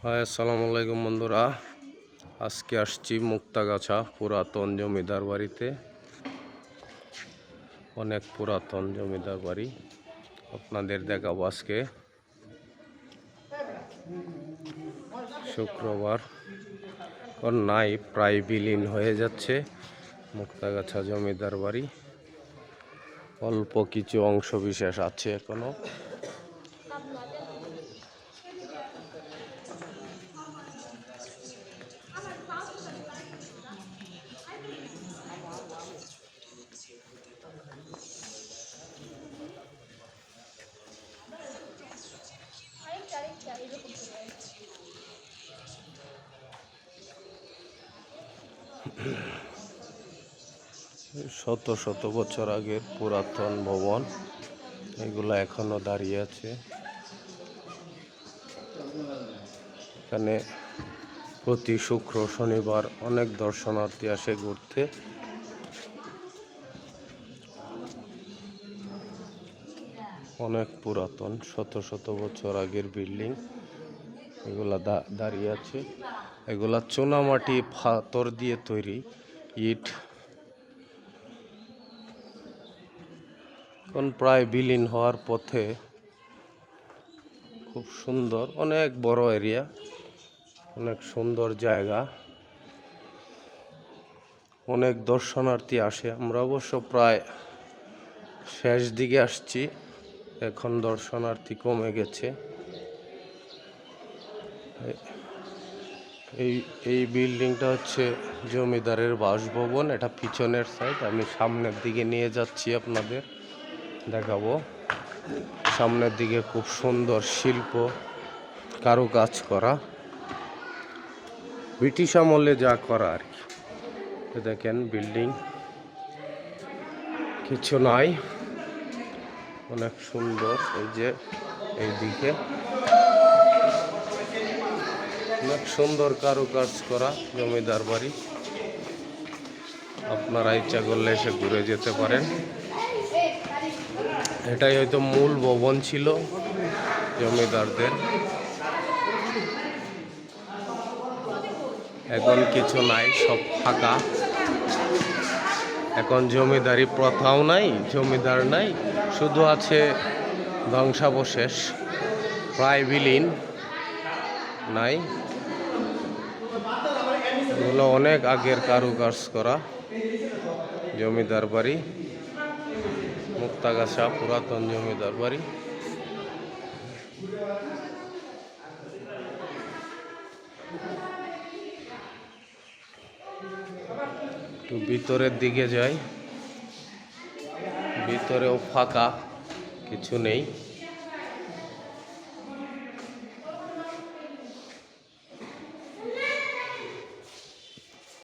High, আসসালামু আলাইকুম বন্ধুরা। আজকে আসছি মুক্তাগাছা পুরাতন জমিদার বাড়িতে। অনেক পুরাতন জমিদার বাড়ি আপনাদের দেখাবো আজকে। শুক্রবার নাই, প্রায় বিলীন হয়ে যাচ্ছে মুক্তাগাছা জমিদার বাড়ি। অল্প কিছু অংশ বিশেষ আছে এখনো। শত শত বছর আগের পুরাতন ভবন, এগুলো এখনো দাঁড়িয়ে আছে। এখানে প্রতি শুক্র শনিবার অনেক দর্শনার্থী আসে ঘুরতে। অনেক পুরাতন, শত শত বছর আগের বিল্ডিং এগুলা দাঁড়িয়ে আছে। এগুলা চুনামাটি পাথর দিয়ে তৈরি, ইট। এখন প্রায় বিলীন হওয়ার পথে। খুব সুন্দর, অনেক বড় এরিয়া, অনেক সুন্দর জায়গা, অনেক দর্শনার্থী আসে। আমরা অবশ্য প্রায় শেষ দিকে আসছি, এখন দর্শনার্থী কমে গেছে। এই বিল্ডিংটা হচ্ছে জমিদারের বাসভবন। এটা পিছনের সাইড, আমি সামনের দিকে নিয়ে যাচ্ছি, আপনাদের দেখাবো। সামনের দিকে খুব সুন্দর শিল্প, কারুকাজ করা, ব্রিটিশ আমলে যা করা আর কি। দেখেন বিল্ডিং কিছু নাই, অনেক সুন্দর। এই যে এইদিকে অনেক সুন্দর কারুকাজ করা জমিদার বাড়ি। আপনারা ইচ্ছা করলে এসে ঘুরে যেতে পারেন। এটাই হয়তো মূল ভবন ছিল জমিদারদের। এখন কিছু নাই, সব ফাঁকা। এখন জমিদারি প্রথাও নাই, জমিদার নাই, শুধু আছে ধ্বংসাবশেষ, প্রায় বিলীন নাই। এগুলো অনেক আগের কারুকাজ করা জমিদার বাড়ি, মুক্তাগাছা পুরাতন জমিদার বাড়ি। একটু ভিতরের দিকে যাই, ভিতরেও ফাঁকা, কিছু নেই।